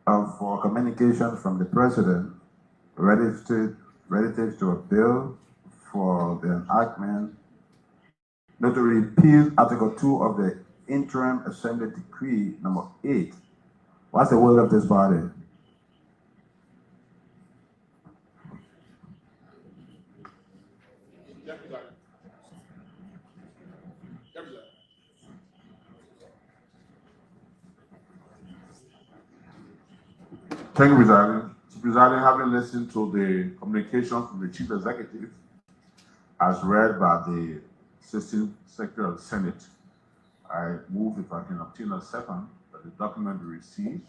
for communication from the President relative to a bill for the enactment, not to repeal Article 2 of the Interim Assembly Decree number 8. What's the will of this body? Thank you, President. President, having listened to the communication from the Chief Executive, as read by the Assistant Secretary of the Senate, I move, if I can obtain a second, that the document be received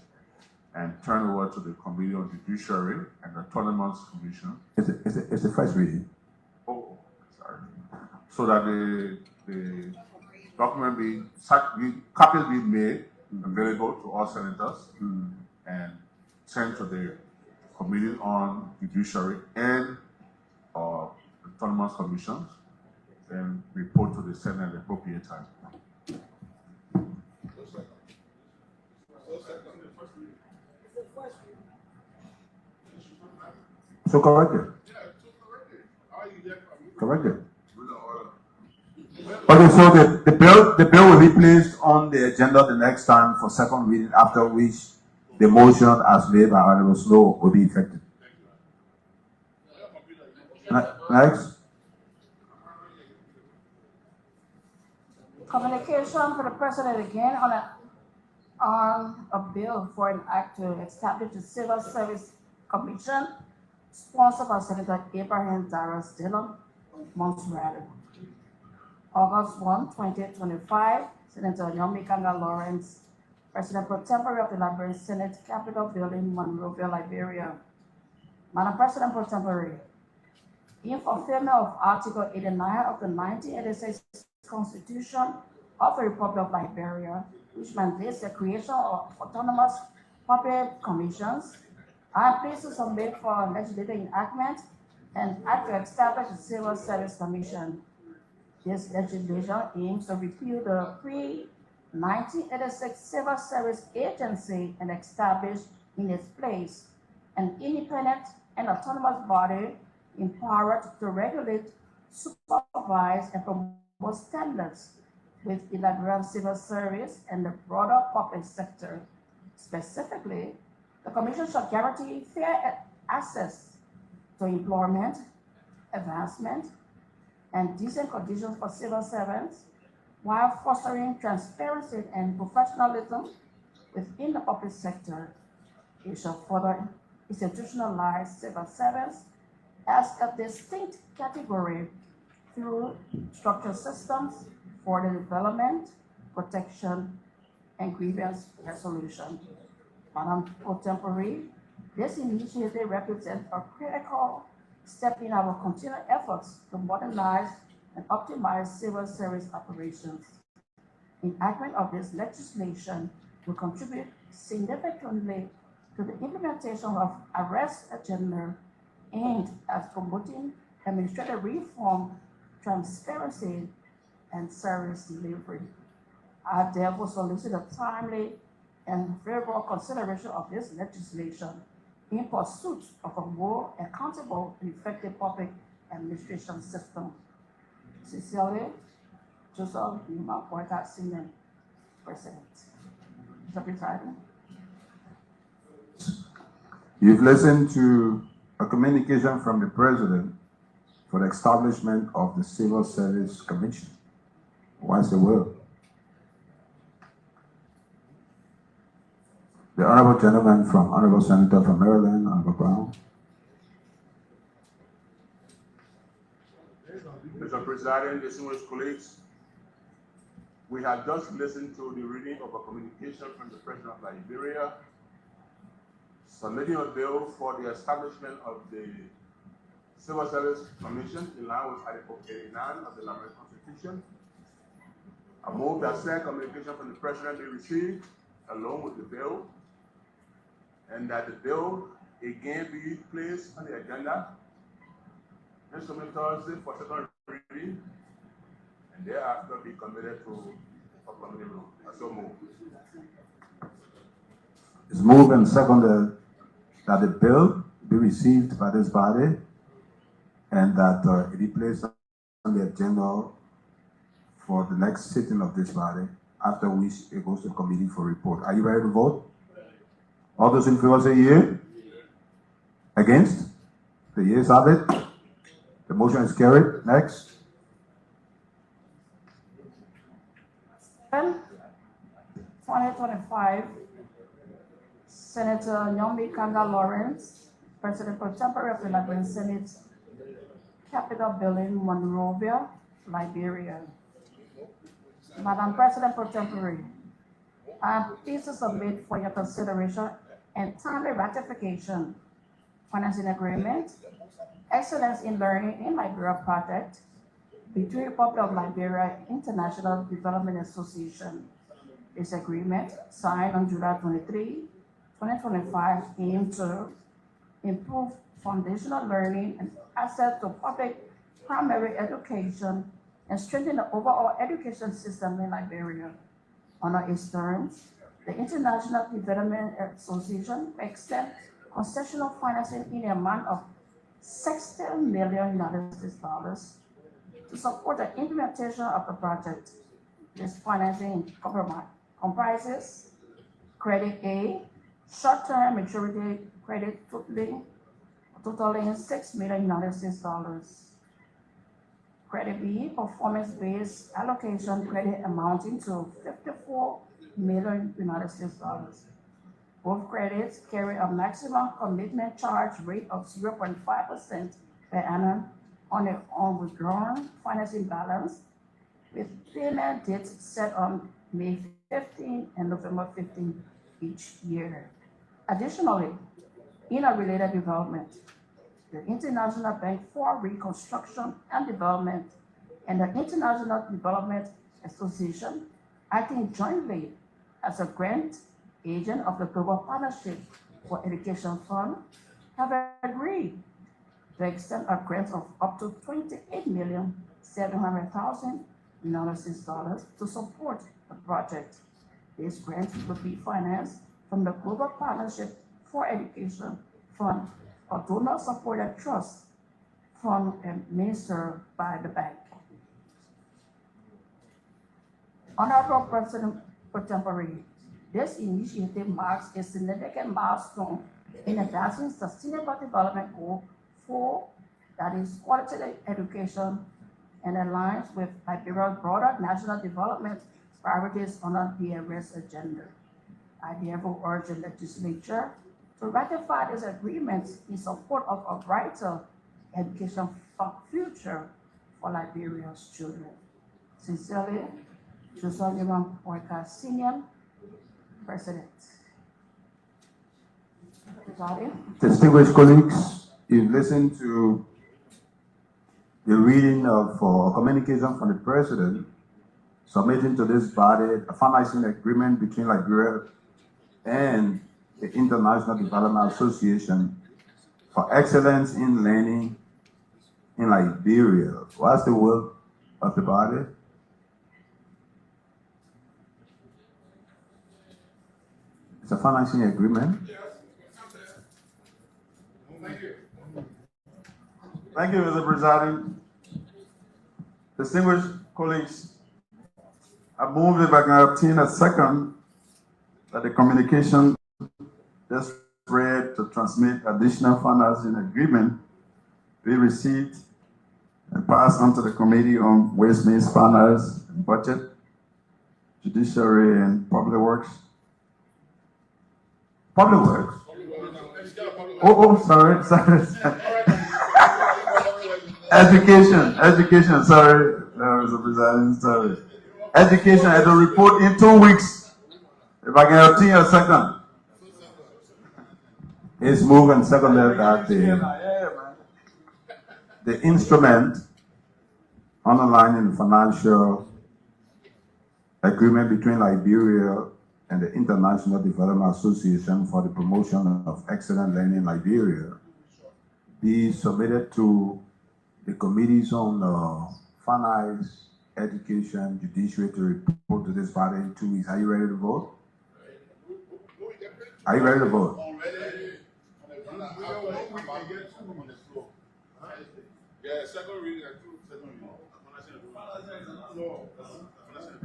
and turn over to the Committee on Judiciary and Autonomous Commission. It's the first reading. Oh, sorry. So that the document copies be made available to all senators and sent to the Committee on Judiciary and Autonomous Commissions, and report to the Senate at the appropriate time. So corrected. Corrected. Okay, so the bill will be placed on the agenda the next time for second reading, after which the motion as made by Honorable Snow will be effective. Next. Communication for the President again on a bill for an act to establish the Civil Service Commission, sponsored by Senator Abraham Darius Dillon, Montreal. August 1, 2025, Senator Yomikanga Lawrence, President Pro Tempore of the Liberian Senate, Capitol Building, Monrovia, Liberia. Madam President Pro Tempore, in fulfillment of Article 89 of the 1986 Constitution of the Republic of Liberia, which mandates the creation of autonomous public commissions, I am pleased to submit for legislative enactment and act to establish a Civil Service Commission. This legislation aims to repeal the pre-1986 Civil Service Agency and establish in its place an independent and autonomous body empowered to regulate, supervise, and promote standards with the Liberian civil service and the broader public sector. Specifically, the Commission shall guarantee fair access to employment, advancement, and decent conditions for civil servants, while fostering transparency and professionalism within the public sector. It shall further institutionalize civil servants as a distinct category through structured systems for the development, protection, and grievance resolution. Madam Pro Tempore, this initiative represents a critical step in our continued efforts to modernize and optimize civil service operations. Enactment of this legislation will contribute significantly to the implementation of arrest agenda aimed at promoting administrative reform, transparency, and service delivery. I therefore solicit a timely and favorable consideration of this legislation in pursuit of a more accountable and effective public administration system. Sincerely, Joseph Nima Boycott, Senior President. Mr. President. You've listened to a communication from the President for the establishment of the Civil Service Commission. What's the will? The Honorable Gentleman from Honorable Senator from Maryland, Honorable Brown. Mr. President, distinguished colleagues, we have just listened to the reading of a communication from the President of Liberia, submitting a bill for the establishment of the Civil Service Commission in line with Article 89 of the Liberian Constitution. I move that said communication from the President be received along with the bill, and that the bill again be placed on the agenda this coming Thursday for second reading, and thereafter be committed to a committee room. I so move. It's moved and seconded that the bill be received by this body and that it be placed on the agenda for the next sitting of this body, after which it goes to committee for report. Are you ready to vote? All those in favor say yea. Against? The yeas have it. The motion is carried. Next. 2025, Senator Nyomi Kanga Lawrence, President Pro Tempore of the Liberian Senate, Capitol Building, Monrovia, Liberia. Madam President Pro Tempore, I am pleased to submit for your consideration and timely ratification financing agreement, Excellence in Learning in Liberia project between Republic of Liberia International Development Association. This agreement, signed on July 23, 2025, aims to improve foundational learning and access to public primary education and strengthen the overall education system in Liberia. Under its terms, the International Development Association extends concessional financing in the amount of $60 million to support the implementation of the project. This financing comprises Credit A, short-term maturity credit totaling $6 million. Credit B, performance-based allocation credit amounting to $54 million. Both credits carry a maximum commitment charge rate of 0.5% per annum on the unwithdrawn financing balance, with payment dates set on May 15 and November 15 each year. Additionally, in a related development, the International Bank for Reconstruction and Development and the International Development Association, acting jointly as a grant agent of the Global Partnership for Education Fund, have agreed to extend a grant of up to $28,700,000 to support the project. This grant will be financed from the Global Partnership for Education Fund, a donor-supported trust fund administered by the bank. Honorable President Pro Tempore, this initiative marks a significant milestone in advancing Sustainable Development Goal 4, that is quality education, and aligns with Liberia's broader national development priorities on the DRS agenda. I therefore urge the legislature to ratify this agreement in support of a brighter education future for Liberia's children. Sincerely, Joseph Poika Senior, President. Distinguished colleagues, you've listened to the reading of a communication from the President submitting to this body a financing agreement between Liberia and the International Development Association for excellence in learning in Liberia. What's the word of the body? It's a financing agreement. Yes. Thank you. Thank you, Mr. Presiding. Distinguished colleagues, I move if I can obtain a second that the communication just read to transmit additional financing agreement be received and passed on to the Committee on Waste, Means, Finance, and Budget, Judiciary, and Public Works. Public Works? Sorry. Education, sorry. Mr. President, sorry. Education, I will report in 2 weeks. If I can obtain a second. It's moved and seconded that the instrument underlying the financial agreement between Liberia and the International Development Association for the promotion of excellent learning in Liberia be submitted to the committees on finance, education, judiciary to report to this body in 2 weeks. Are you ready to vote? Are you ready to vote? Yeah, second reading and two second reading.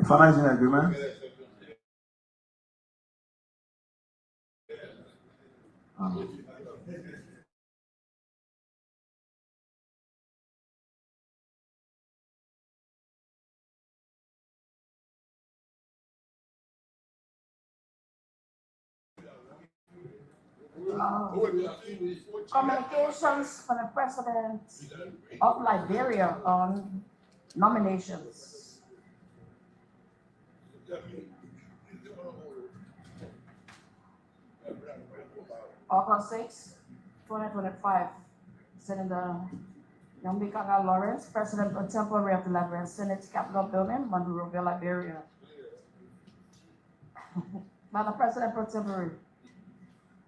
Finalizing agreement? Communications from the President of Liberia on nominations. August 6, 2025, Senator Yambikanga Lawrence, President pro tempore of the Liberian Senate Capitol Building, Monrovia, Liberia. Madam President pro tempore,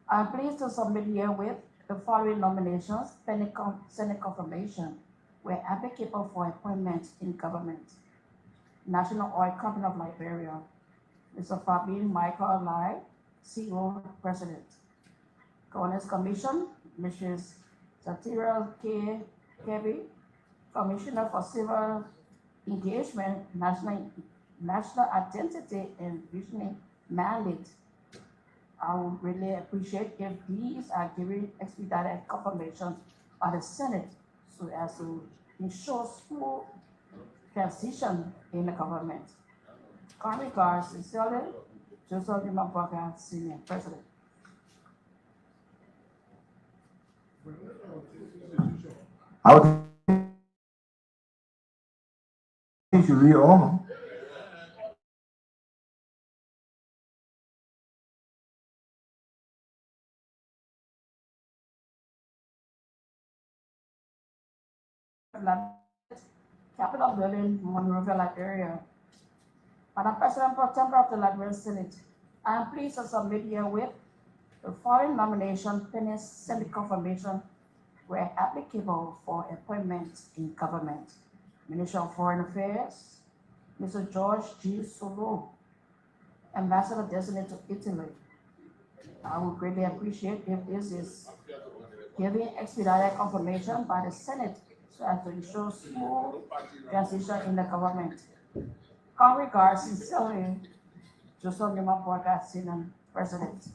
I'm pleased to submit herewith the following nominations pending Senate confirmation where applicable for appointment in government. National Oil Company of Liberia, Mr. Fabian Michael Lai, CEO, President. Governance Commission, Mrs. Satira K. Kevy, Commissioner for Civil Engagement, National Identity and Visioning Mandate. I would really appreciate if these are given expedited confirmations by the Senate so as to ensure smooth transition in the government. Kind regards, sincerely, Joseph Dimabwaga, Senior President. I would think you read all of them. Capitol Building, Monrovia, Liberia. Madam President pro tempore of the Liberian Senate, I am pleased to submit herewith the following nomination pending Senate confirmation where applicable for appointment in government. Minister of Foreign Affairs, Mr. George G. Solo, Ambassador Designate to Italy. I would greatly appreciate if this is given expedited confirmation by the Senate so as to ensure smooth transition in the government. Con regards, sincerely, Joseph Dimabwaga, Senior President.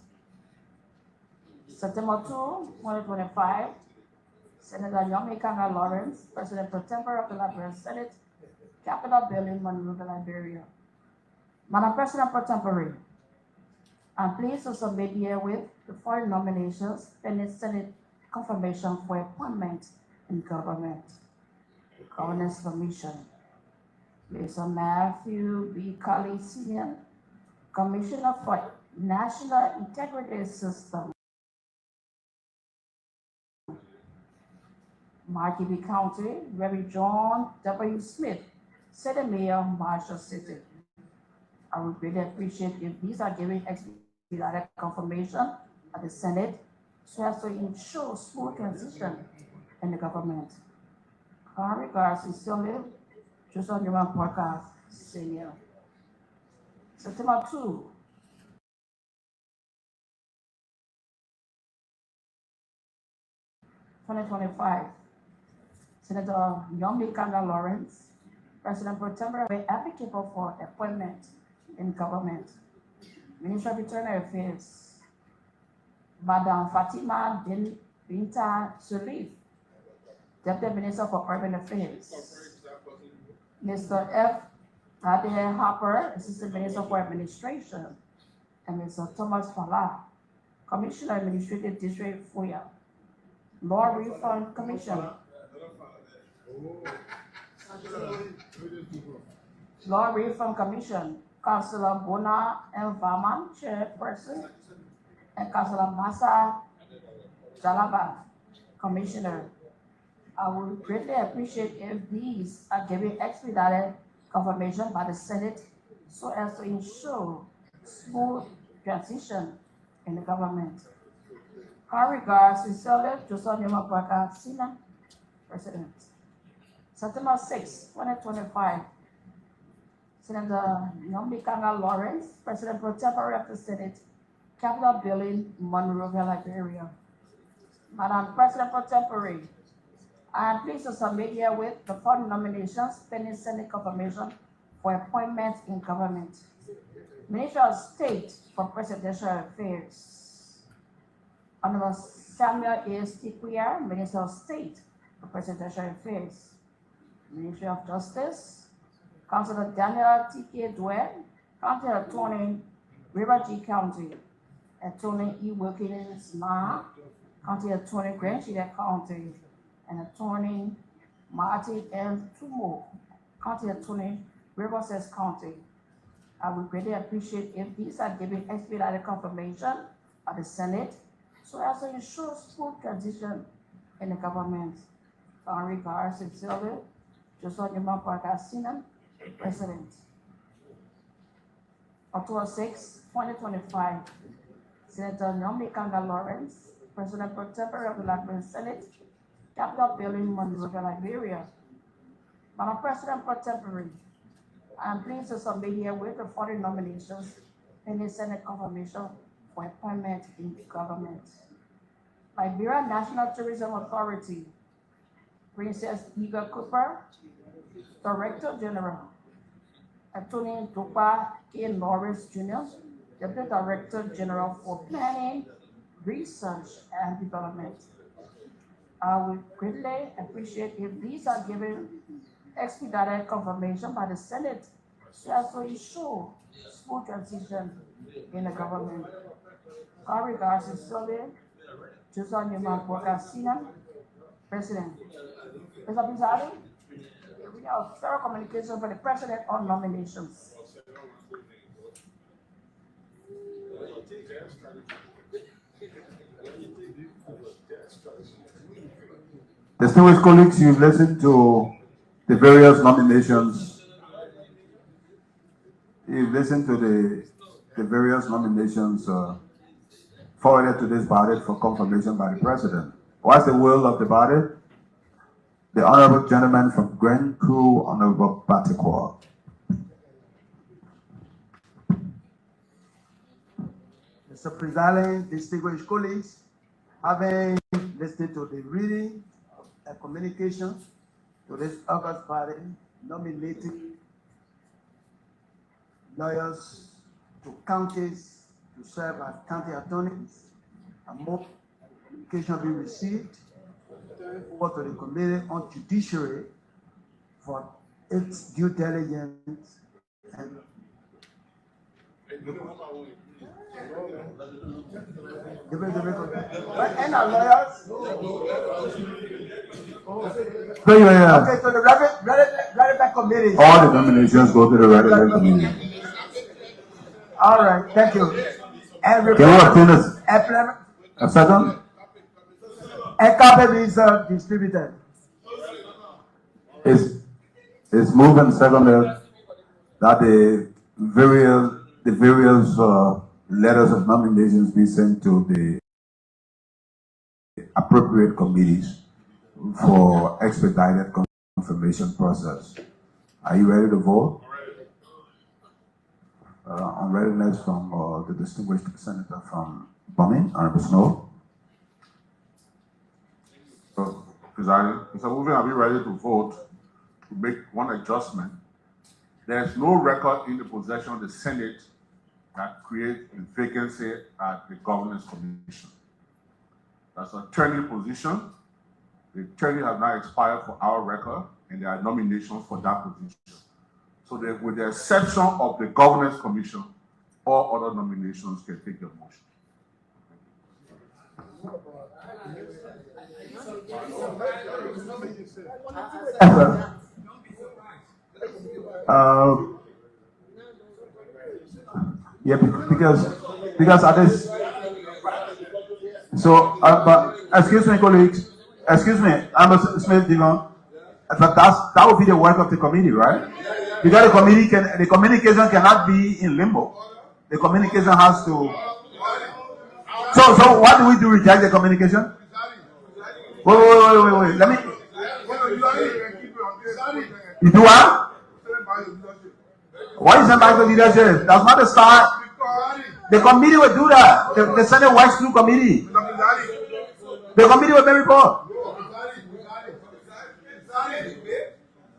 September 2, 2025, Senator Yambikanga Lawrence, President pro tempore of the Liberian Senate, Capitol Building, Monrovia, Liberia. Madam President pro tempore, I'm pleased to submit herewith the following nominations pending Senate confirmation for appointment in government. Governance Commission, Mr. Matthew B. Colley, Senior, Commissioner for National Integrity System, Marquis County, Reverend John W. Smith, City Mayor, Marshall City. I would really appreciate if these are given expedited confirmation at the Senate so as to ensure smooth transition in the government. Con regards, sincerely, Joseph Dimabwaga, Senior. September 2, 2025, Senator Yambikanga Lawrence, President pro tempore, where applicable for appointment in government. Minister of Internal Affairs, Madam Fatima Binta Sharif, Deputy Minister for Urban Affairs. Mr. F. Adair Harper, Assistant Minister for Administration, and Mr. Thomas Fala, Commissioner Administrative District FOIA. Law Reform Commission. Law Reform Commission, Councilor Bona L. Vaman, Chairperson, and Councilor Masa Jalaba, Commissioner. I would greatly appreciate if these are given expedited confirmation by the Senate so as to ensure smooth transition in the government. Con regards, sincerely, Joseph Dimabwaga, Senior, President. September 6, 2025, Senator Yambikanga Lawrence, President pro tempore of the Senate, Capitol Building, Monrovia, Liberia. Madam President Pro Tempore, I am pleased to submit herewith the following nominations pending Senate confirmation for appointments in government. Minister of State for Presidential Affairs, Honorable Samuel A. Stiquier, Minister of State for Presidential Affairs. Ministry of Justice, Councilor Daniel T.K. Dwell, County Attorney, River G County, Attorney E. Wilkins Ma, County Attorney Grand Chita County, and Attorney Martin L. Tumo, County Attorney, Riverside County. I would greatly appreciate if these are given expedited confirmation by the Senate so as to ensure smooth transition in the government. In regards, sincerely, Joseph Newman Parker-Sinan, President. October 6, 2025, Senator Naomi Kanga Lawrence, President Pro Tempore of the Liberian Senate, Capitol Building, Monrovia, Liberia. Madam President Pro Tempore, I am pleased to submit herewith the following nominations pending Senate confirmation for appointment in government. Liberian National Tourism Authority, Princess Eva Cooper, Director General. Attorney Dopa K. Norris Jr., Deputy Director General for Planning, Research, and Development. I would greatly appreciate if these are given expedited confirmation by the Senate so as to ensure smooth transition in the government. Our regards, sincerely, Joseph Newman Parker-Sinan, President. Mr. Bizarri, we have thorough communication for the President on nominations. Distinguished colleagues, you've listened to the various nominations. You've listened to the various nominations forwarded to this body for confirmation by the President. What's the will of the body? The Honorable Gentleman from Grand Crew, Honorable Batikwa. Mr. President, distinguished colleagues, having listened to the reading of a communication to this August body nominating lawyers to counties to serve as county attorneys, and more communication be received forward to the Committee on Judiciary for its due diligence and and our lawyers. Okay, so the relevant committee. All the nominations go to the relevant committee. All right, thank you. And Can we obtain a second? And copy is distributed. It's moved and seconded that the various letters of nominations be sent to the appropriate committees for expedited confirmation process. Are you ready to vote? On readiness from the distinguished senator from Bombing, Honorable Snow. So, Presiding, Mr. Moving, are we ready to vote to make one adjustment? There's no record in the possession of the Senate that creates a vacancy at the Governance Commission. That's an attorney position. The attorney has now expired for our record, and there are nominations for that position. So with the exception of the Governance Commission, all other nominations can take your motion. Yeah, because others. So, but excuse me, colleagues. Excuse me, I'm Smith Dillon. But that would be the work of the committee, right? Because the communication cannot be in limbo. The communication has to. So what do we do? Reject the communication? Wait. Let me. You do what? Why is that back to leadership? That's not the start. The committee will do that. The Senate works through committee. The committee will make report.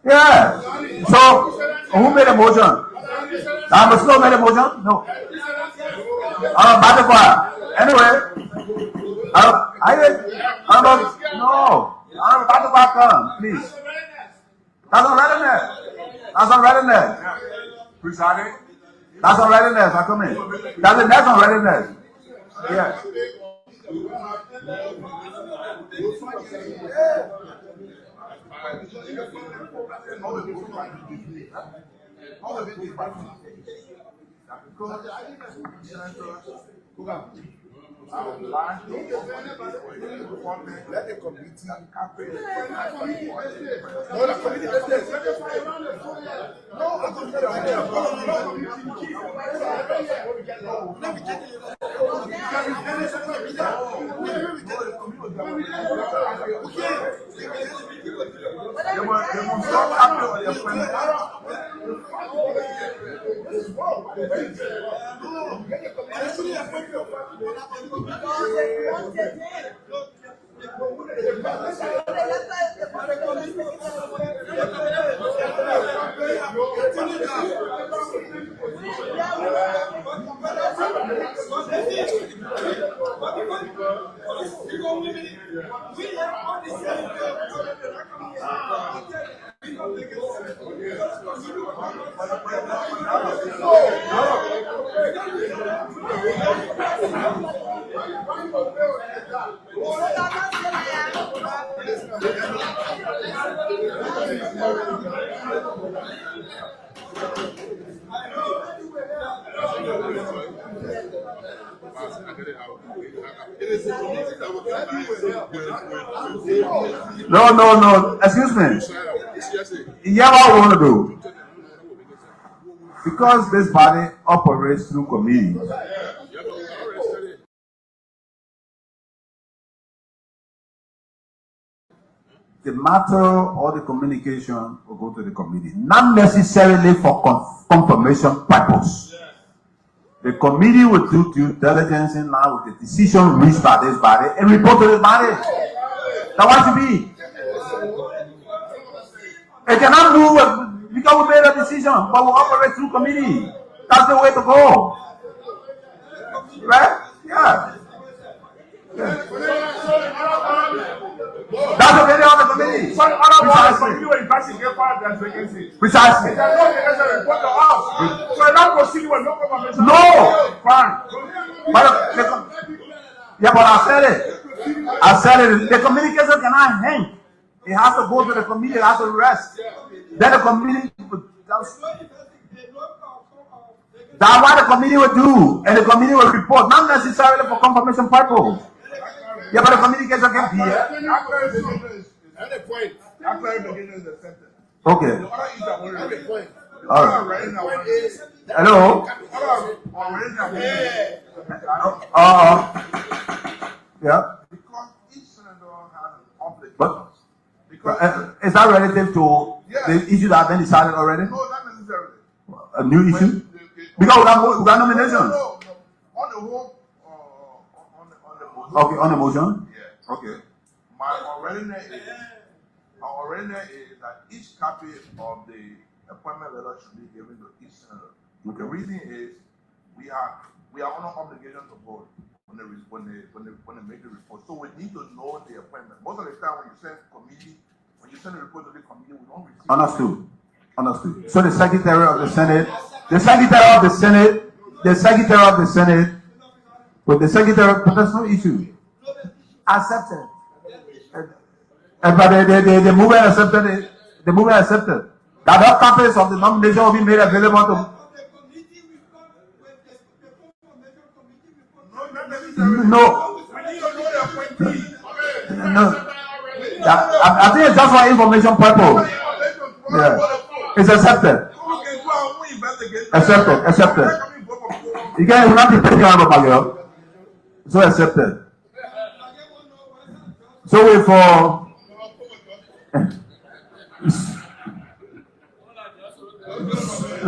Yeah. So who made a motion? I'm still made a motion? No. Anyway, come, please. That's not right in there. That's not right in there. That's not right in there. Come in. That's not right in there. Yeah. Let the committee No. Excuse me. Yeah, what we want to do? Because this body operates through committee. The matter or the communication will go to the committee, not necessarily for confirmation purpose. The committee will do due diligence now with the decision reached by this body and report to the body. That's what it be. It cannot move because we made a decision, but we operate through committee. That's the way to go. Right? Yeah. That's the way on the committee. Precisely. No. Fine. But I said it. The communication cannot hang. It has to go to the committee. It has to rest. Then the committee. That's what the committee will do, and the committee will report, not necessarily for confirmation purpose. Yeah, but the communication can be here. Okay. All right. Hello. Yeah. But is that relative to the issue that has been decided already? No, not necessarily. A new issue? Because we got nominations. No. On the whole, on the motion. Okay, on the motion? Yeah. Okay. My original is that each copy of the appointment letter should be given to each senator. Okay. The reason is we are under obligation to vote when they make the report. So we need to know the appointment. Most of the time when you send a report to the committee, we don't receive. Understood. So the Secretary of the Senate, with the Secretary, but that's no issue. Accepted. But the movement accepted it. The movement accepted. That all copies of the nomination will be made available to. No. I think it's just for information purpose. Yeah. It's accepted. Accepted. You can't not be taken out of my girl. So accepted. So wait for.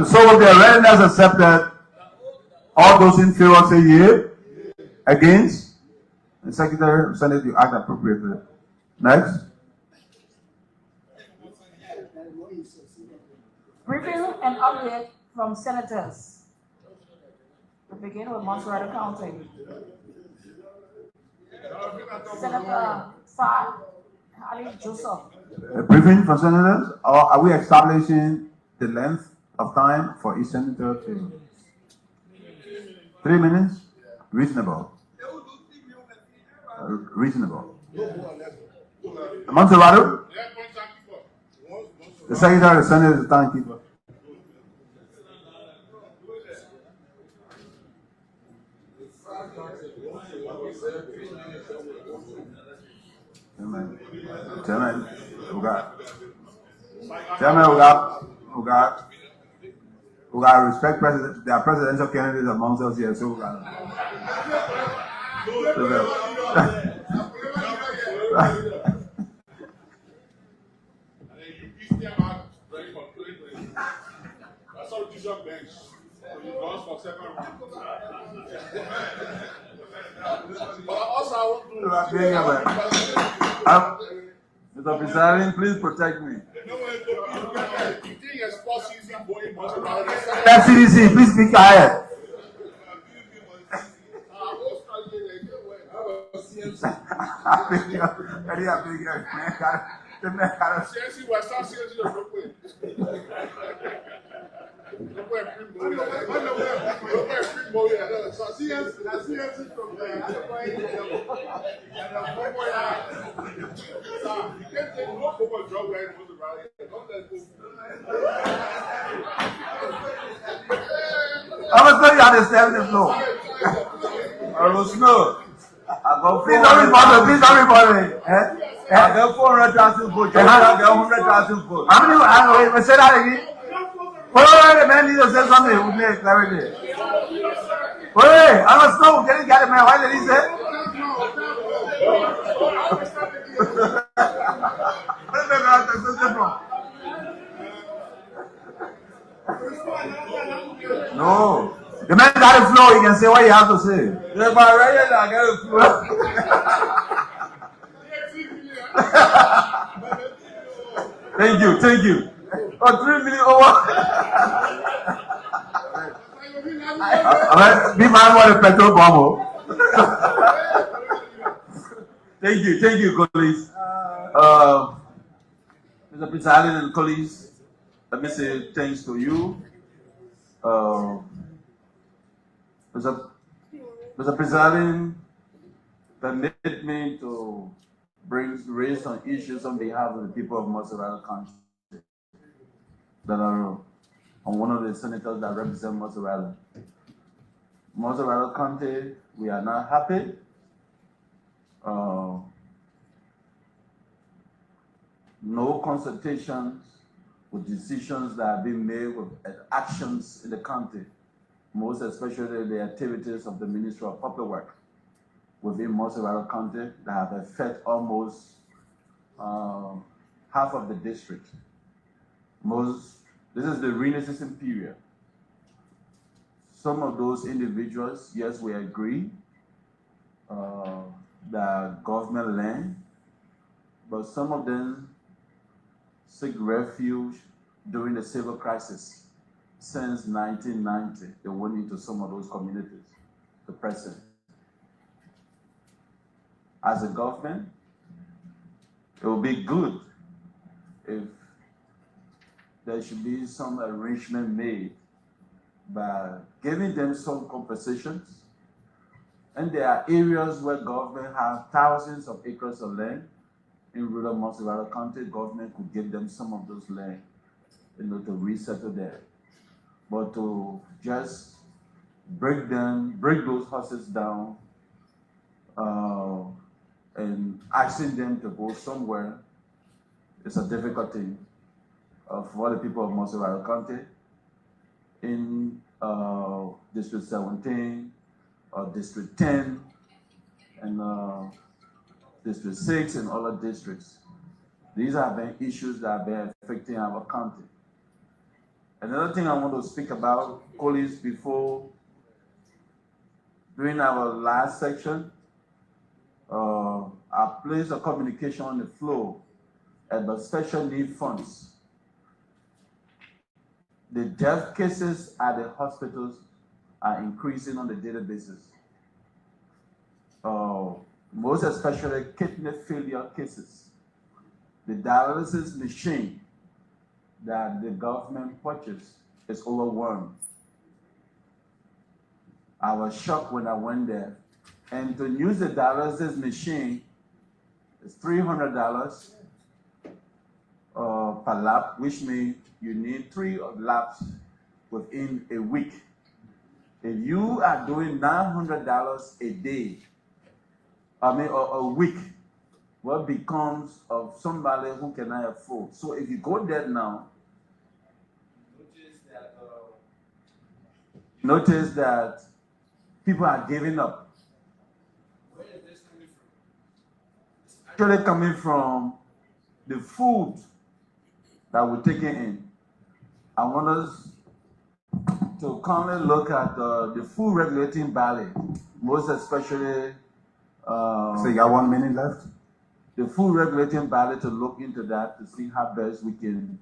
So with the readiness accepted, All those in favor say yea. Against? The Secretary of Senate, you act appropriately. Next. Briefing and update from senators. We begin with Montserrat County. Senator Sa Ali Joseph. A briefing from senators, or are we establishing the length of time for each senator to 3 minutes? Reasonable. Reasonable. Montserrat, the Secretary of the Senate is the timekeeper. Chairman, we got respect president. There are presidential candidates amongst us here, so we got. Mr. President, please protect me. FCDC, please be quiet. I was going to understand the flow. I was slow. Please don't report me. I got 400,000 votes. I got 100,000 votes. How many? I say that again. Wait, the man needs to say something. We'll make clarity. Wait, I was slow. Getting got it, man. Why did he say? No. The man got the flow, he can say what he has to say. If I read it, I got the flow. Thank you. Oh, 3 million over. Be mindful of the petrol bomb. Thank you, colleagues. Mr. President and colleagues, let me say thanks to you. Mr. President, permit me to raise some issues on behalf of the people of Montserrat County that are on one of the senators that represent Montserrat. Montserrat County, we are not happy. No consultations with decisions that have been made with actions in the county, most especially the activities of the Ministry of Public Works within Montserrat County that have affected almost half of the district. This is the rainy season period. Some of those individuals, yes, we agree, that government land, but some of them seek refuge during the civil crisis. Since 1990, they went into some of those communities, the present. As a government, it would be good if there should be some arrangement made by giving them some compensations. And there are areas where government have thousands of acres of land. In rural Montserrat County, government could give them some of those land, to resettle there. But to just break those horses down, and asking them to go somewhere, it's a difficult thing for the people of Montserrat County in District 17, District 10, and District 6, and other districts. These have been issues that have been affecting our county. Another thing I want to speak about, colleagues, before during our last section, I placed a communication on the floor about special need funds. The death cases at the hospitals are increasing on a daily basis. Most especially kidney failure cases. The dialysis machine that the government purchased is overwhelmed. I was shocked when I went there. And to use the dialysis machine is $300 per lap, which means you need 3 laps within a week. If you are doing $900 a day, a week, what becomes of somebody who cannot afford? So if you go there now, notice that people are giving up. Where is this coming from? It's actually coming from the food that we're taking in. I want us to kindly look at the food regulating body, most especially. So you got 1 minute left? The food regulating body to look into that to see how best we can,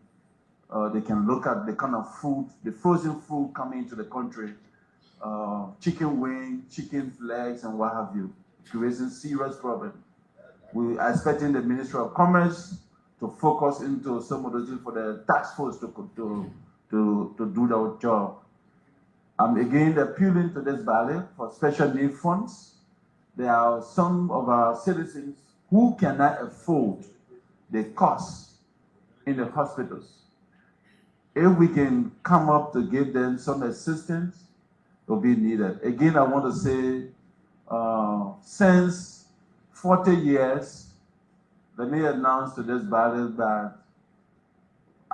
they can look at the kind of food, the frozen food coming into the country, chicken wing, chicken legs, and what have you, creating serious problem. We are expecting the Ministry of Commerce to focus into some of those things for the task force to do their job. I'm again appealing to this body for special need funds. There are some of our citizens who cannot afford the costs in the hospitals. If we can come up to give them some assistance, it will be needed. Again, I want to say, since 40 years, let me announce to this body that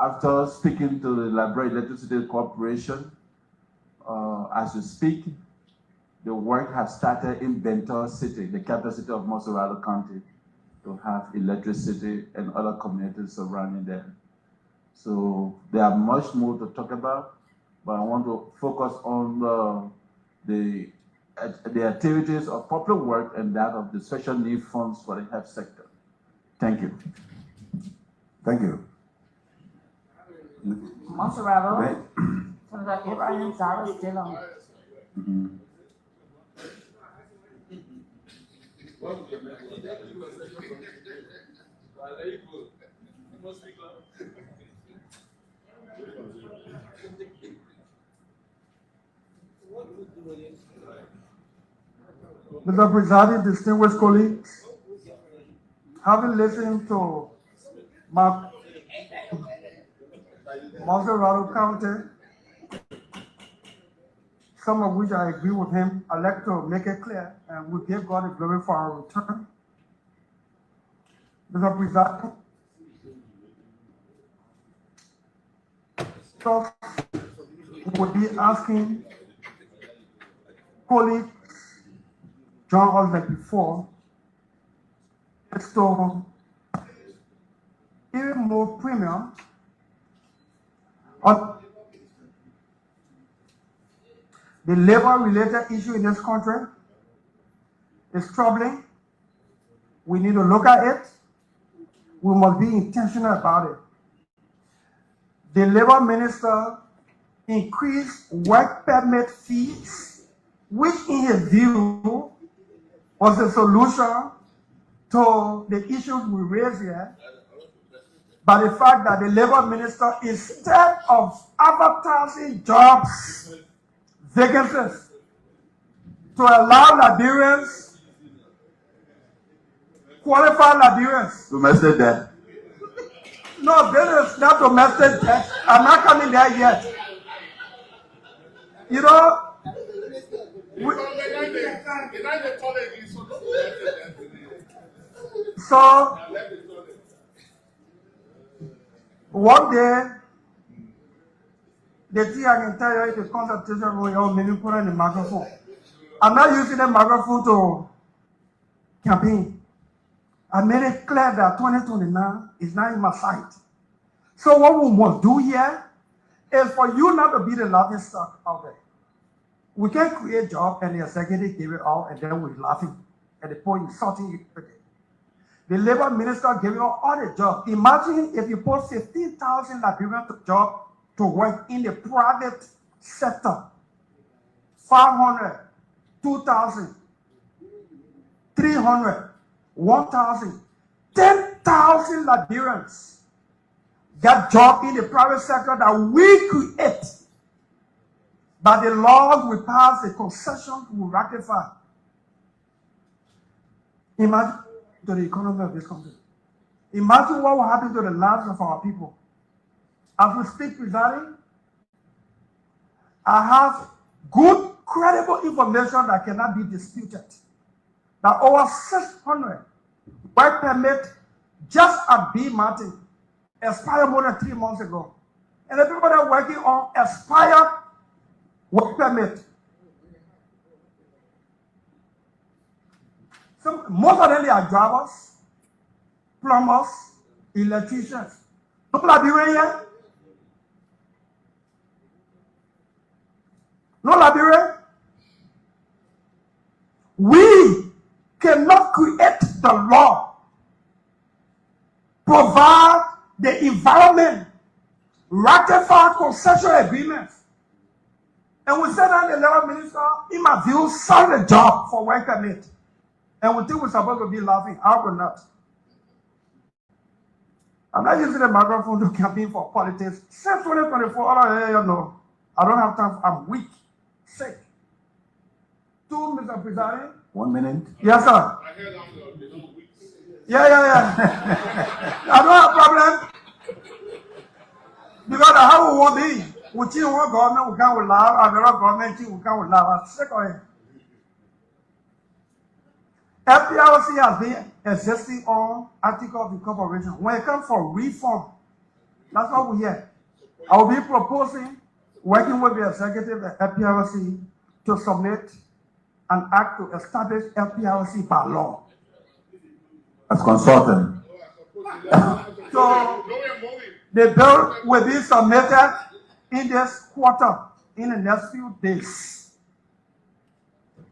after speaking to the Liberian Electricity Corporation, as we speak, the work has started in Benton City, the capital city of Montserrat County, to have electricity and other communities surrounding them. So there are much more to talk about, but I want to focus on the activities of public work and that of the special need funds for the health sector. Thank you. Thank you. Monserrato, Senator Abraham Zara Dillon. Mr. Presiding, distinguished colleagues, having listened to Montserrat County, some of which I agree with him, I'd like to make it clear, and we give God the glory for our return. Mr. President, so we will be asking colleagues join us like before, is to give more premium on the labor-related issue in this country. Is troubling. We need to look at it. We must be intentional about it. The labor minister increased work permit fees, which in his view was a solution to the issues we raise here. But the fact that the labor minister, instead of advertising jobs, vacancies, to allow Liberians, qualified Liberians. Domestic debt. No, this is not domestic debt. I'm not coming there yet. You know, so one day, the thing I can tell you is the consultation with your menu put on the microphone. I'm not using the microphone to campaign. I made it clear that 2029 is not in my sight. So what we must do here is for you not to be the laughing stock out there. We can create jobs and the executive give it all, and then we're laughing at the point insulting you. The labor minister giving all the jobs. Imagine if you put 15,000 Liberians to job to work in the private sector. 500, 2,000, 300, 1,000, 10,000 Liberians got job in the private sector that we create. But the laws we pass, the concessions we ratify. Imagine to the economy of this country. Imagine what will happen to the lives of our people. As we speak, presiding, I have good, credible information that cannot be disputed. That over 600 work permit just at B. Martin expired more than 3 months ago. And the people that are working on expired work permit. So most of them are drivers, plumbers, electricians. No Liberian? No Liberian? We cannot create the law, provide the environment, ratify concession agreements. And we said that the labor minister, in my view, signed a job for work permit. And we think we're supposed to be laughing. I will not. I'm not using the microphone to campaign for politics. Since 2024, no, I don't have time. I'm weak, sick. 2, Mr. President. 1 minute. Yes, sir. I heard on the weeks. Yeah. I don't have problem. Because I have a one be. We see one government, we can't allow. Another government, we can't allow. I'm sick of it. FPRC has been existing on Article of Incorporation. When it comes for reform, that's what we hear. I will be proposing, working with the executive at FPRC, to submit an act to establish FPRC by law. As consultant. So the bill will be submitted in this quarter, in the next few days.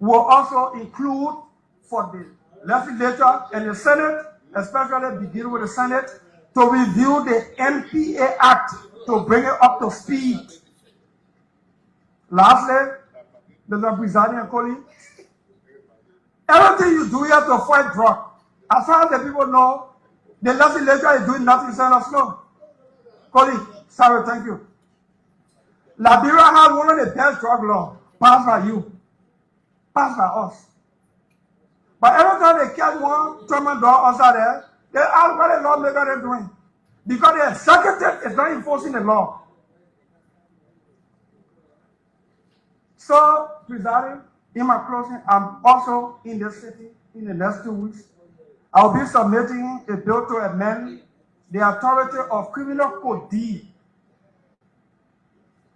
Will also include for the legislature and the Senate, especially begin with the Senate, to review the NPA Act to bring it up to speed. Lastly, Mr. Presiding and colleagues, everything you do here to fight drug, as far as the people know, the legislature is doing nothing, send us no. Colleague, sorry, thank you. Liberia has one of the best drug laws passed by you, passed by us. But every time they catch one German dog outside there, they ask what the lawmaker is doing. Because the executive is not enforcing the law. So, presiding, in my closing, I'm also in the city in the next 2 weeks. I'll be submitting a bill to amend the authority of Criminal Code D.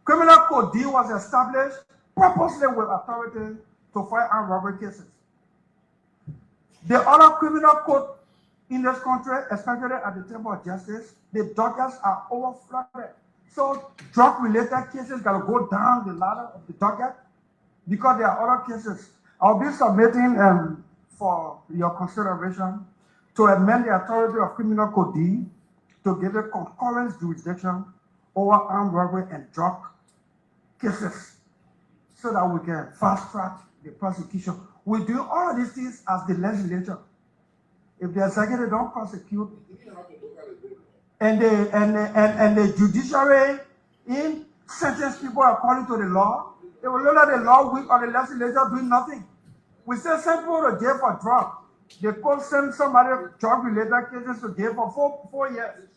Criminal Code D was established purposely with authority to fight armed robbery cases. The other criminal code in this country, especially at the Temple of Justice, the dockets are overflooded. So drug-related cases gotta go down the ladder of the docket because there are other cases. I'll be submitting for your consideration to amend the authority of Criminal Code D to give it concurrent jurisdiction over armed robbery and drug cases so that we can fast-track the prosecution. We do all of these things as the legislature. If the executive don't prosecute, and the judiciary in sentence people according to the law, they will look at the law weak or the legislature doing nothing. We say send people to jail for drug. They could send somebody drug-related cases to jail for 4 years.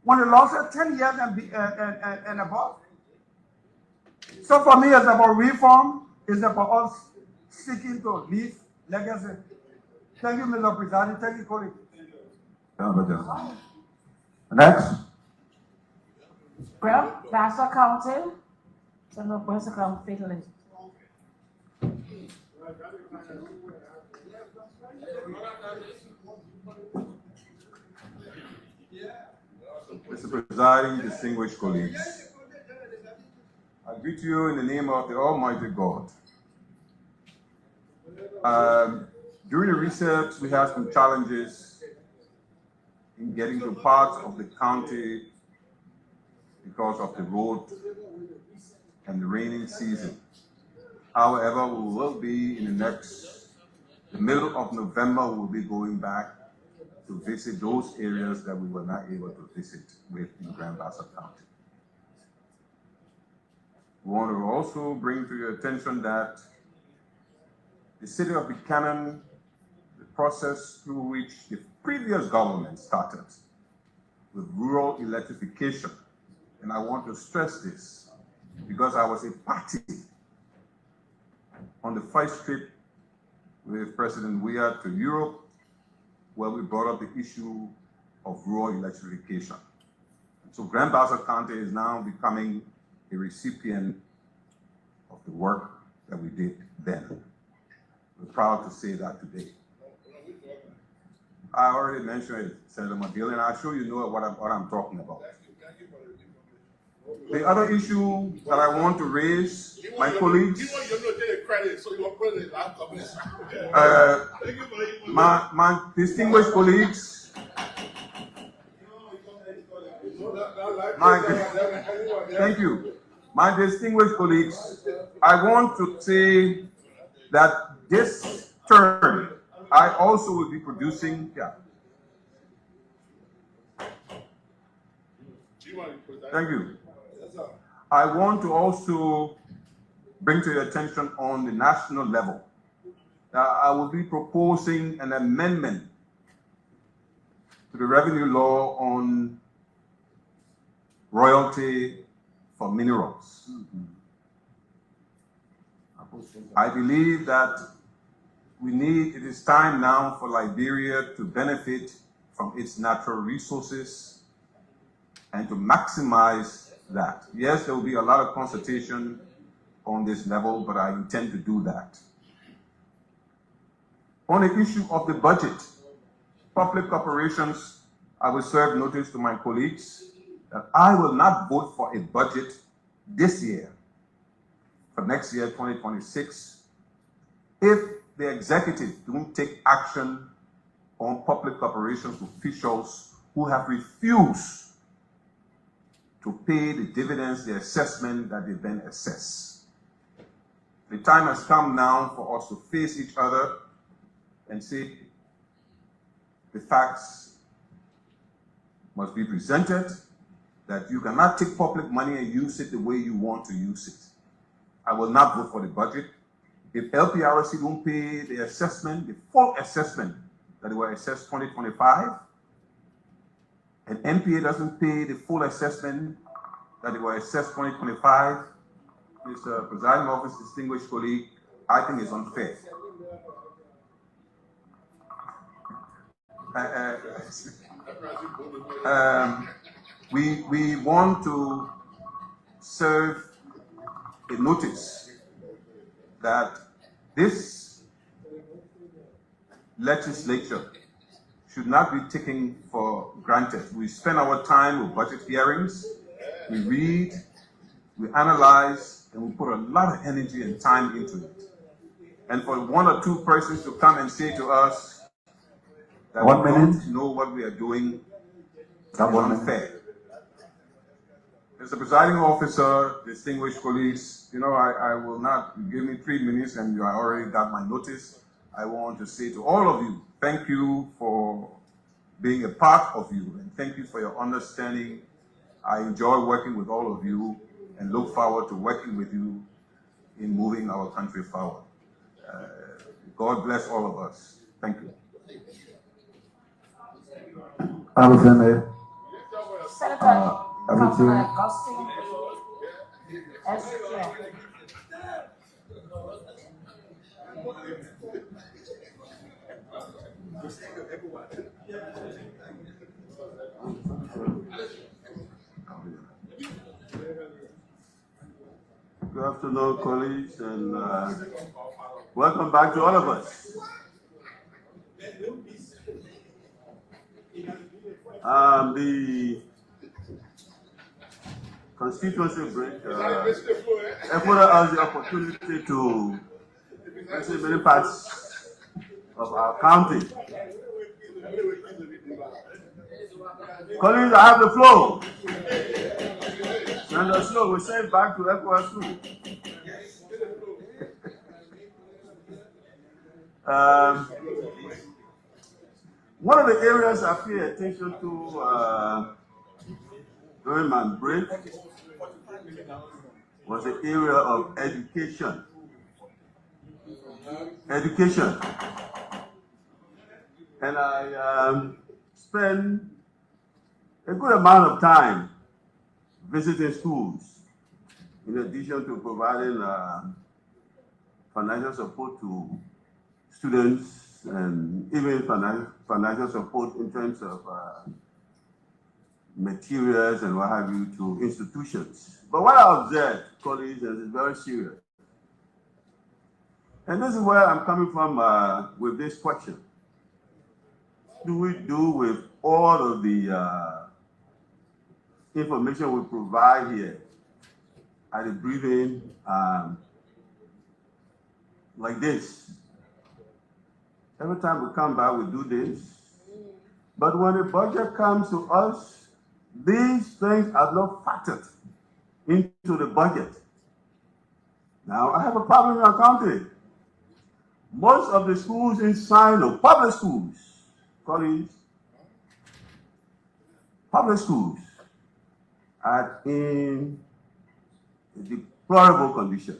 When the law says 10 years and above. So for me, it's about reform. It's about us seeking to leave legacy. Thank you, Mr. President. Thank you, colleague. Next. Well, Nassau County, Senator Bristol County, Fiddler. Mr. Presiding, distinguished colleagues, I greet you in the name of the Almighty God. During the research, we had some challenges in getting to parts of the county because of the road and the raining season. However, we will be in the middle of November, we'll be going back to visit those areas that we were not able to visit in Grand Bassa County. We want to also bring to your attention that the city of Buchanan, the process through which the previous government started with rural electrification, and I want to stress this because I was a party on the first trip with President Weah to Europe, where we brought up the issue of rural electrification. So Grand Bassa County is now becoming a recipient of the work that we did then. We're proud to say that today. I already mentioned it, Senator McGill, and I'm sure you know what I'm talking about. The other issue that I want to raise, my colleagues, my distinguished colleagues, thank you. My distinguished colleagues, I want to say that this term, I also will be producing, Thank you. I want to also bring to your attention on the national level that I will be proposing an amendment to the revenue law on royalty for minerals. I believe that it is time now for Liberia to benefit from its natural resources and to maximize that. Yes, there will be a lot of consultation on this level, but I intend to do that. On the issue of the budget, public corporations, I will serve notice to my colleagues that I will not vote for a budget this year, for next year, 2026, if the executive don't take action on public corporations officials who have refused to pay the dividends, the assessment that they've been assessed. The time has come now for us to face each other and say the facts must be presented, that you cannot take public money and use it the way you want to use it. I will not vote for the budget. If LPRC don't pay the assessment, the full assessment that they were assessed 2025, and NPA doesn't pay the full assessment that they were assessed 2025, Mr. Presiding Officer, distinguished colleague, I think it's unfair. We want to serve a notice that this legislature should not be taken for granted. We spend our time with budget hearings, we read, we analyze, and we put a lot of energy and time into it. And for one or two persons to come and say to us that we don't know what we are doing, that's unfair. Mr. Presiding Officer, distinguished colleagues, I will not, give me 3 minutes and you already got my notice. I want to say to all of you, thank you for being a part of you, and thank you for your understanding. I enjoy working with all of you and look forward to working with you in moving our country forward. God bless all of us. Thank you. Senator Augustine as chair. Good afternoon, colleagues, and welcome back to all of us. The constituency break, afforded us the opportunity to visit many parts of our county. Colleagues, I have the floor. And the floor we send back to ECOWAS school. One of the areas I pay attention to during my break was the area of education. Education. And I spend a good amount of time visiting schools, in addition to providing financial support to students and even financial support in terms of materials and what have you to institutions. But what I observed, colleagues, is very serious. And this is where I'm coming from with this question. What do we do with all of the information we provide here at the briefing like this? Every time we come back, we do this. But when the budget comes to us, these things are not factored into the budget. Now, I have a problem in our country. Most of the schools in Sino, public schools, colleagues, public schools are in a deplorable condition.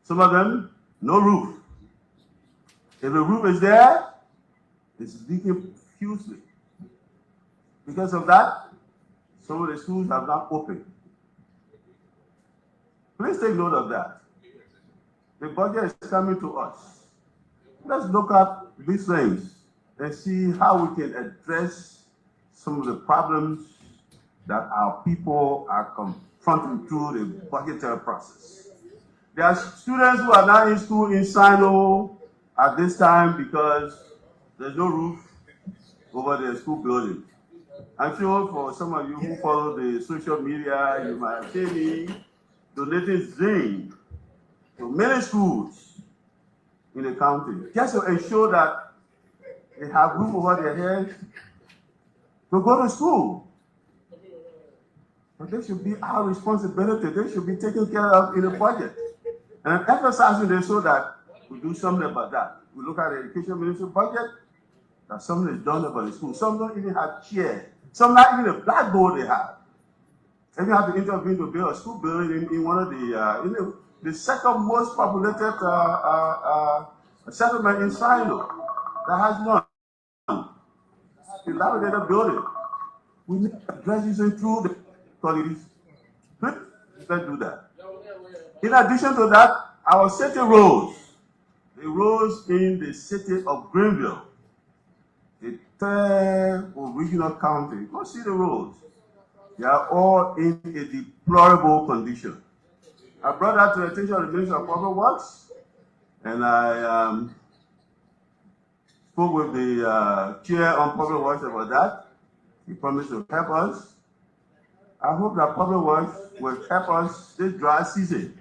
Some of them, no roof. If the roof is there, it's leaking profusely. Because of that, some of the schools have not opened. Please take note of that. The budget is coming to us. Let's look at these things and see how we can address some of the problems that our people are confronting through the budgetary process. There are students who are not in school in Sino at this time because there's no roof over their school building. I'm sure for some of you who follow the social media, you might have seen me donating zinc to many schools in the county, just to ensure that they have roof over their heads to go to school. But they should be our responsibility. They should be taken care of in the budget. And I'm emphasizing this so that we do something about that. We look at the education ministry budget, that something is done about the school. Some don't even have chairs. Some not even a blackboard they have. And you have to intervene to build a school building in one of the second most populated settlement in Sino that has none. Dilapidated building. We need to address this through the colleagues. Let's do that. In addition to that, our city roads, the roads in the city of Greenville, the third regional county, go see the roads. They are all in a deplorable condition. I brought that to the attention of the Minister of Public Works, and I spoke with the chair on Public Works about that. He promised to help us. I hope that Public Works will help us this dry season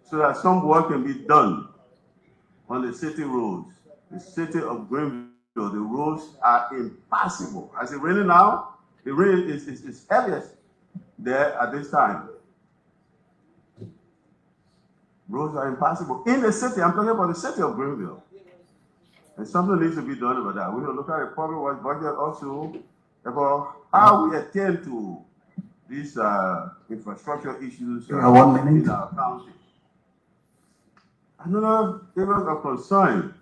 so that some work can be done on the city roads. The city of Greenville, the roads are impassable. As it's raining now, the rain is heaviest there at this time. Roads are impassable. In the city, I'm talking about the city of Greenville. And something needs to be done about that. We will look at the public works budget also about how we attend to these infrastructure issues in our county. Another area of concern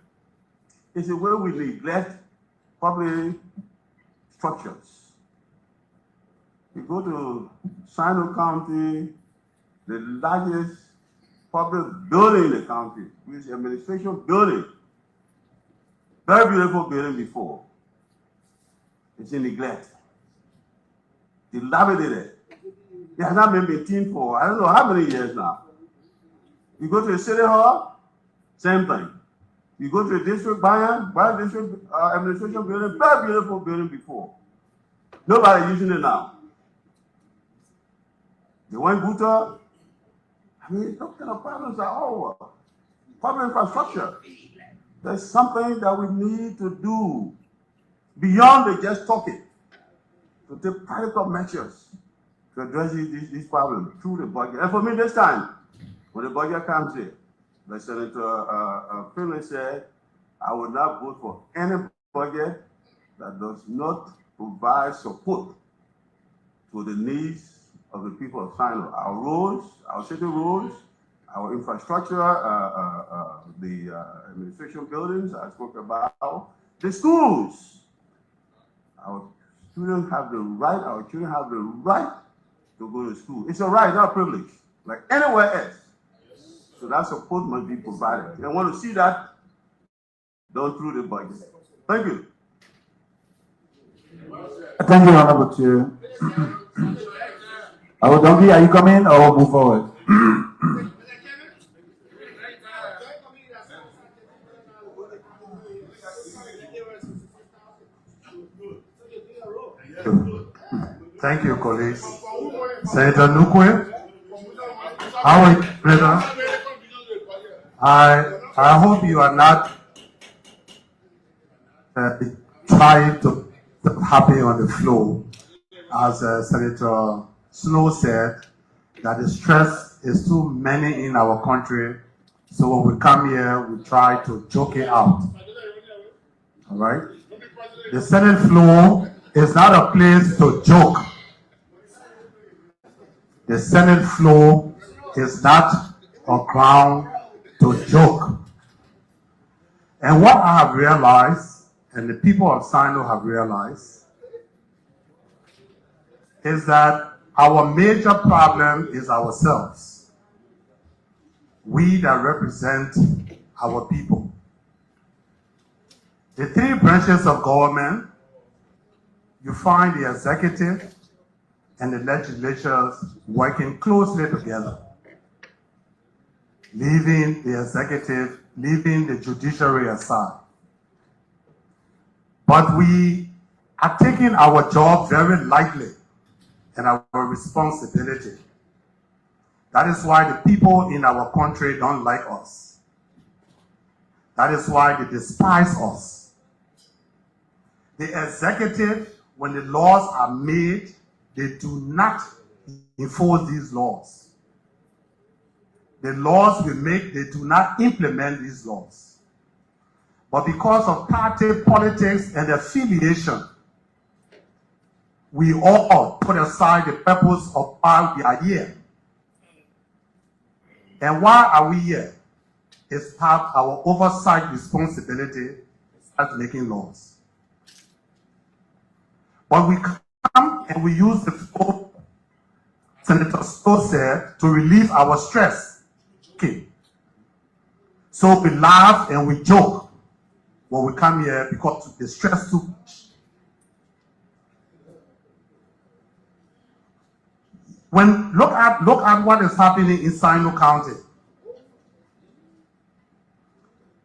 is the way we neglect public structures. You go to Sino County, the largest public building in the county, which is the administration building. Very beautiful building before. It's in neglect. Dilapidated. It has not been maintained for I don't know how many years now. You go to the city hall, same thing. You go to the district district administration building, very beautiful building before. Nobody using it now. They went Buta. I mean, those kind of problems are over. Public infrastructure. There's something that we need to do beyond the just talking, to take practical measures to address these problems through the budget. And for me, this time, when the budget comes in, like Senator Finley said, I will not vote for any budget that does not provide support to the needs of the people of Sino. Our roads, our city roads, our infrastructure, the administration buildings I spoke about, the schools. Our students have the right, our children have the right to go to school. It's a right, not a privilege, like anywhere else. So that support must be provided. If I want to see that done through the budget. Thank you. Thank you, Honorable Chair. Donkey, are you coming or we'll move forward? Thank you, colleagues. Senator Nukwe, how are you, brother? I hope you are not trying to happen on the floor, as Senator Snow said, that the stress is too many in our country. So when we come here, we try to joke it out. All right? The Senate floor is not a place to joke. The Senate floor is not a ground to joke. And what I have realized, and the people of Sino have realized, is that our major problem is ourselves. We that represent our people. The three branches of government, you find the executive and the legislatures working closely together, leaving the executive, leaving the judiciary aside. But we are taking our job very lightly and our responsibility. That is why the people in our country don't like us. That is why they despise us. The executive, when the laws are made, they do not enforce these laws. The laws we make, they do not implement these laws. But because of party politics and affiliation, we all put aside the purpose of why we are here. And why are we here? It's part of our oversight responsibility as making laws. But we come and we use the floor, Senator Stowe said, to relieve our stress. Okay. So we laugh and we joke when we come here because the stress too much. When look at what is happening in Sino County.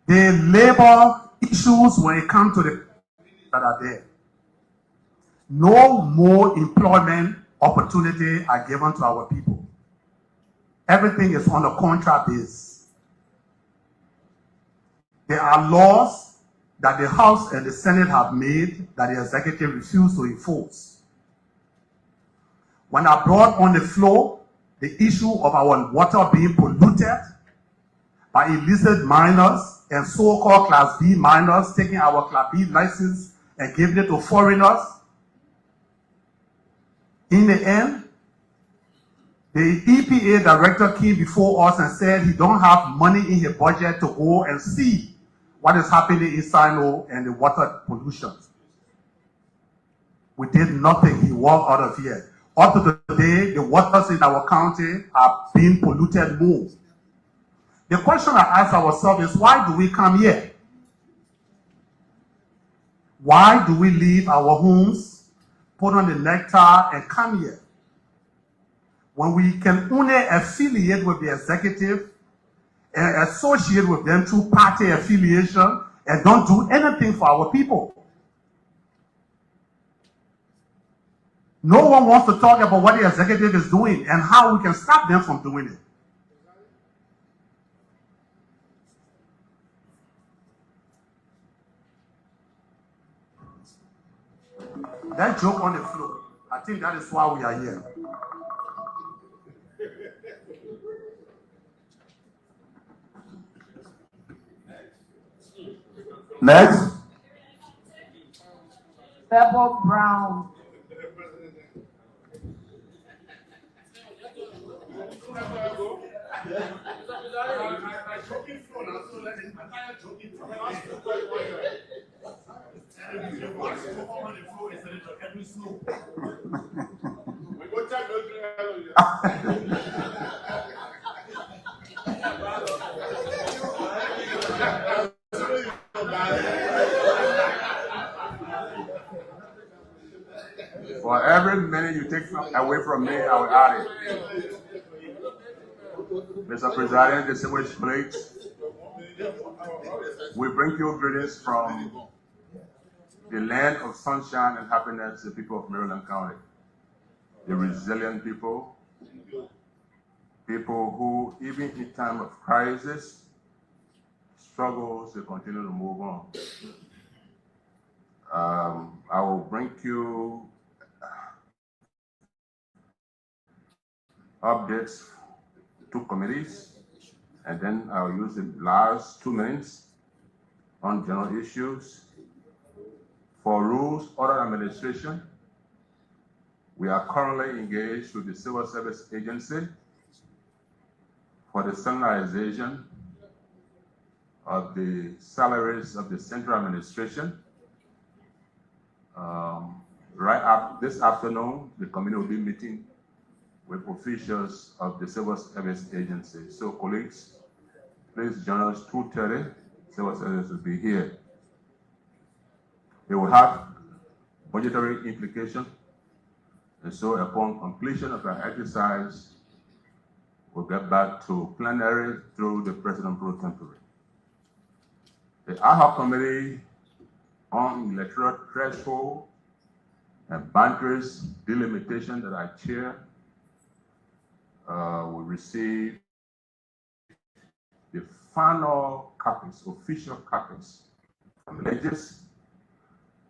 The labor issues when it comes to the that are there. No more employment opportunity are given to our people. Everything is on a contract base. There are laws that the House and the Senate have made that the executive refused to enforce. When I brought on the floor the issue of our water being polluted by illicit miners and so-called Class B miners taking our Class B license and giving it to foreigners, in the end, the EPA director came before us and said he don't have money in his budget to go and see what is happening in Sino and the water pollution. We did nothing. He walked out of here. Up to today, the waters in our county are being polluted more. The question I ask ourselves is, why do we come here? Why do we leave our homes, put on the nectar, and come here? When we can only affiliate with the executive and associate with them through party affiliation and don't do anything for our people. No one wants to talk about what the executive is doing and how we can stop them from doing it. That joke on the floor, I think that is why we are here. Next. Bebo Brown. For every minute you take away from me, I will add it. Mr. President, distinguished colleagues, we bring you greetings from the land of sunshine and happiness, the people of Maryland County. The resilient people, people who, even in time of crisis, struggles to continue to move on. I will bring you updates to committees, and then I'll use the last 2 minutes on general issues. For rules, order administration, we are currently engaged with the Civil Service Agency for the standardization of the salaries of the central administration. Right after this afternoon, the committee will be meeting with officials of the Civil Service Agency. So colleagues, please join us 2:30. Civil Service will be here. It will have budgetary implications, and so upon completion of our exercise, we'll get back to plenary through the President pro tempore. The ad hoc committee on electoral threshold and boundaries delimitation that I chair will receive the final copies, official copies from legislators.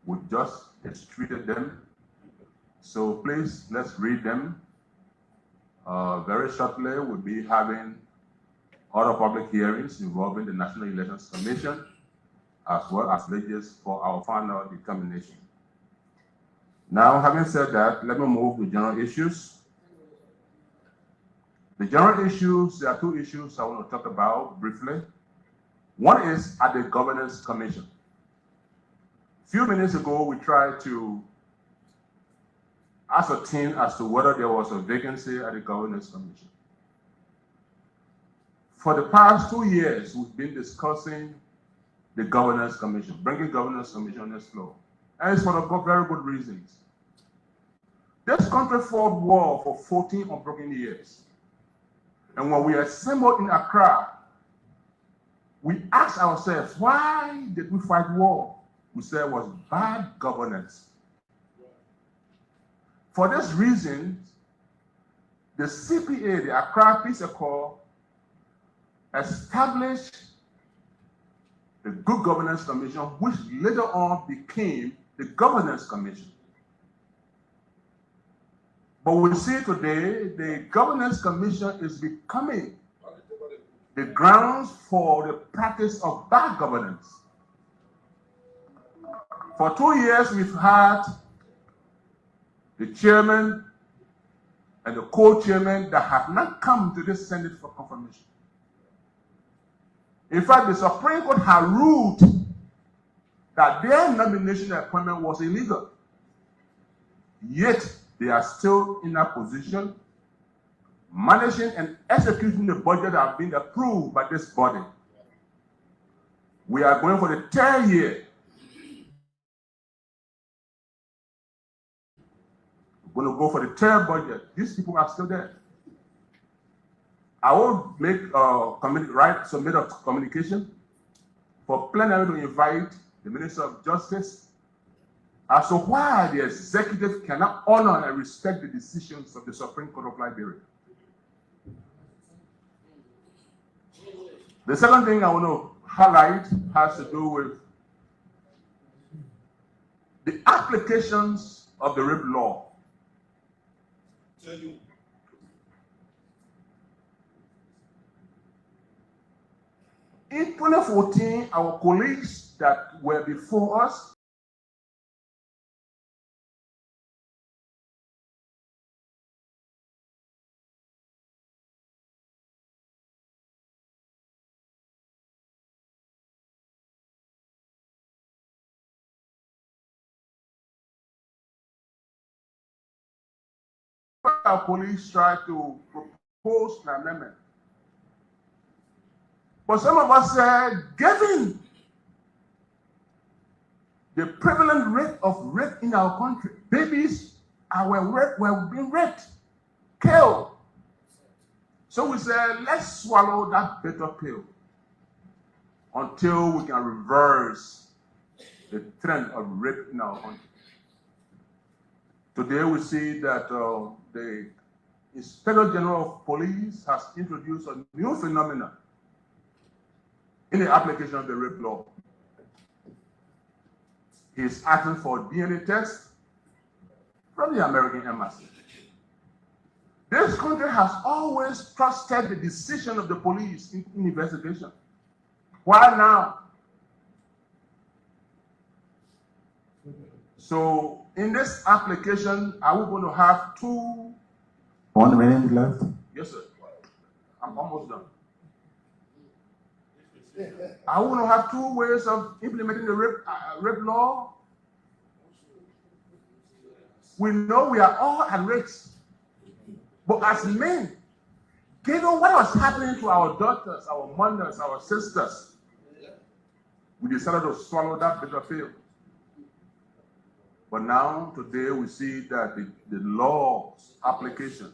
We just distributed them. So please, let's read them. Very shortly, we'll be having other public hearings involving the National Elections Commission, as well as legislators for our final determination. Now, having said that, let me move to general issues. The general issues, there are 2 issues I want to talk about briefly. One is at the Governance Commission. A few minutes ago, we tried to ascertain as to whether there was a vacancy at the Governance Commission. For the past 2 years, we've been discussing the Governance Commission, bringing Governance Commission on this floor. And it's for very good reasons. This country fought war for 14 unbroken years. And when we assembled in Accra, we asked ourselves, why did we fight war? We said it was bad governance. For this reason, the CPA, the Accra Peace Accord, established the Good Governance Commission, which later on became the Governance Commission. But we see today the Governance Commission is becoming the grounds for the practice of bad governance. For 2 years, we've had the chairman and the co-chairman that have not come to this Senate for confirmation. In fact, the Supreme Court had ruled that their nomination and appointment was illegal. Yet, they are still in that position, managing and executing the budget that has been approved by this body. We are going for the 3rd year. We're going to go for the 3rd budget. These people are still there. I will make submit a communication for plenary to invite the Minister of Justice as to why the executive cannot honor and respect the decisions of the Supreme Court of Liberia. The second thing I want to highlight has to do with the applications of the rape law. In 2014, our colleagues that were before us tried to propose an amendment. But some of us said, given the prevalent rate of rape in our country, babies were being raped, killed. So we said, let's swallow that bitter pill until we can reverse the trend of rape in our country. Today we see that the Inspector General of Police has introduced a new phenomenon in the application of the rape law. He is asking for DNA tests from the American Embassy. This country has always trusted the decision of the police in investigation. Why now? So in this application, are we going to have two? 1 minute left. Yes, sir. I'm almost done. Are we going to have two ways of implementing the rape law? We know we are all at risk. But as men, given what was happening to our daughters, our mothers, our sisters, we decided to swallow that bitter pill. But now, today, we see that the law's application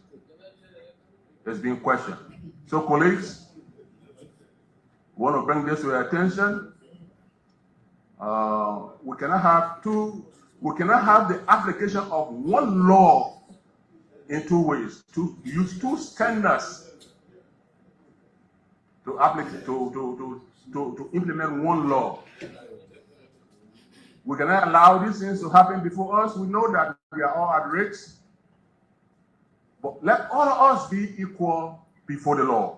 is being questioned. So, colleagues, we want to bring this to your attention. We cannot have the application of one law in two ways, to use two standards to implement one law. We cannot allow these things to happen before us. We know that we are all at risk. But let all of us be equal before the law.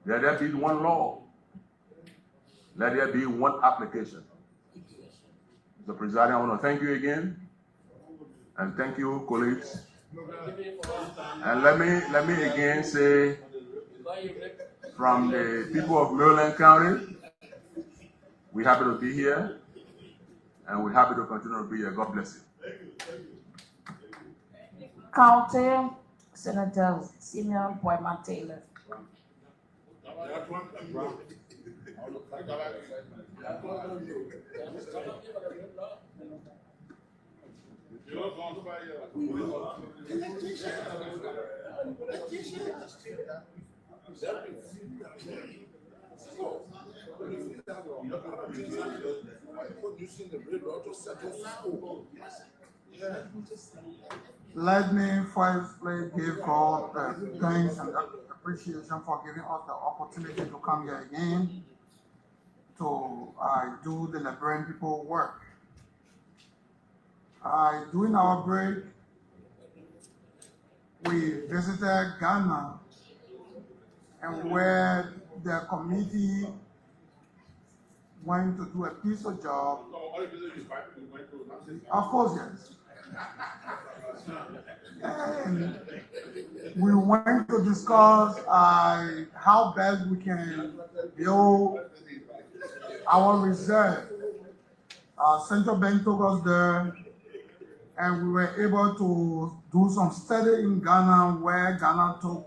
Let there be one law. Let there be one application. Mr. President, I want to thank you again. And thank you, colleagues. And let me again say, from the people of Maryland County, we're happy to be here, and we're happy to continue to be here. God bless you. County Senator Simeon Boyman Taylor. Let me firstly give God thanks and appreciation for giving us the opportunity to come here again to do the Liberian people work. During our break, we visited Ghana, and where the committee went to do a piece of job. Of course, yes. And we went to discuss how best we can build our reserve. Central Bank took us there, and we were able to do some study in Ghana, where Ghana took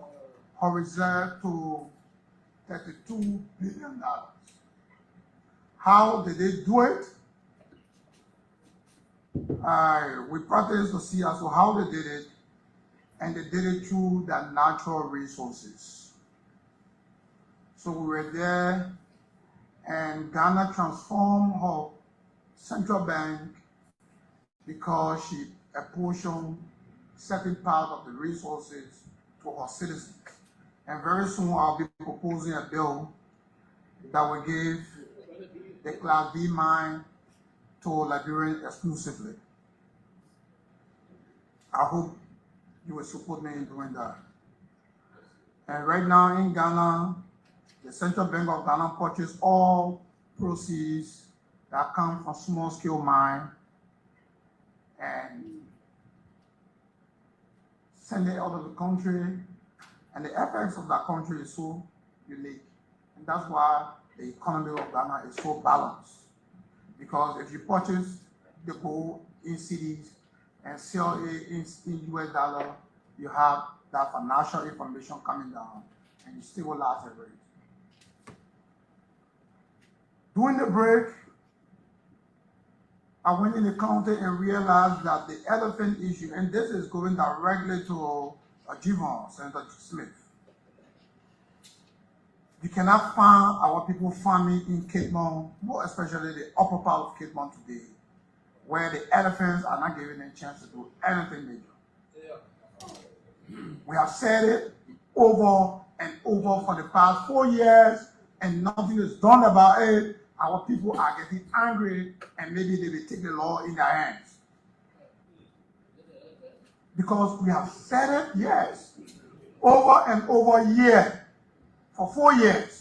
her reserve to $32 billion. How did they do it? We practiced to see as to how they did it, and they did it through their natural resources. So we were there, and Ghana transformed her central bank because she apportioned certain part of the resources to her citizens. And very soon I'll be proposing a bill that will give the Class B mine to Liberians exclusively. I hope you will support me in doing that. And right now in Ghana, the Central Bank of Ghana purchases all proceeds that come from small-scale mine and send it out of the country. And the effects of that country is so unique. And that's why the economy of Ghana is so balanced. Because if you purchase the gold in cedis and sell it in US dollar, you have that financial information coming down and you stabilize the rate. During the break, I went in the county and realized that the elephant issue, and this is going directly to Jivon, Senator Smith. You cannot find our people farming in Cape Mount, more especially the upper part of Cape Mount today, where the elephants are not given a chance to do anything major. Yeah. We have said it over and over for the past 4 years, and nothing is done about it. Our people are getting angry, and maybe they will take the law in their hands. Because we have said it, yes, over and over a year, for 4 years.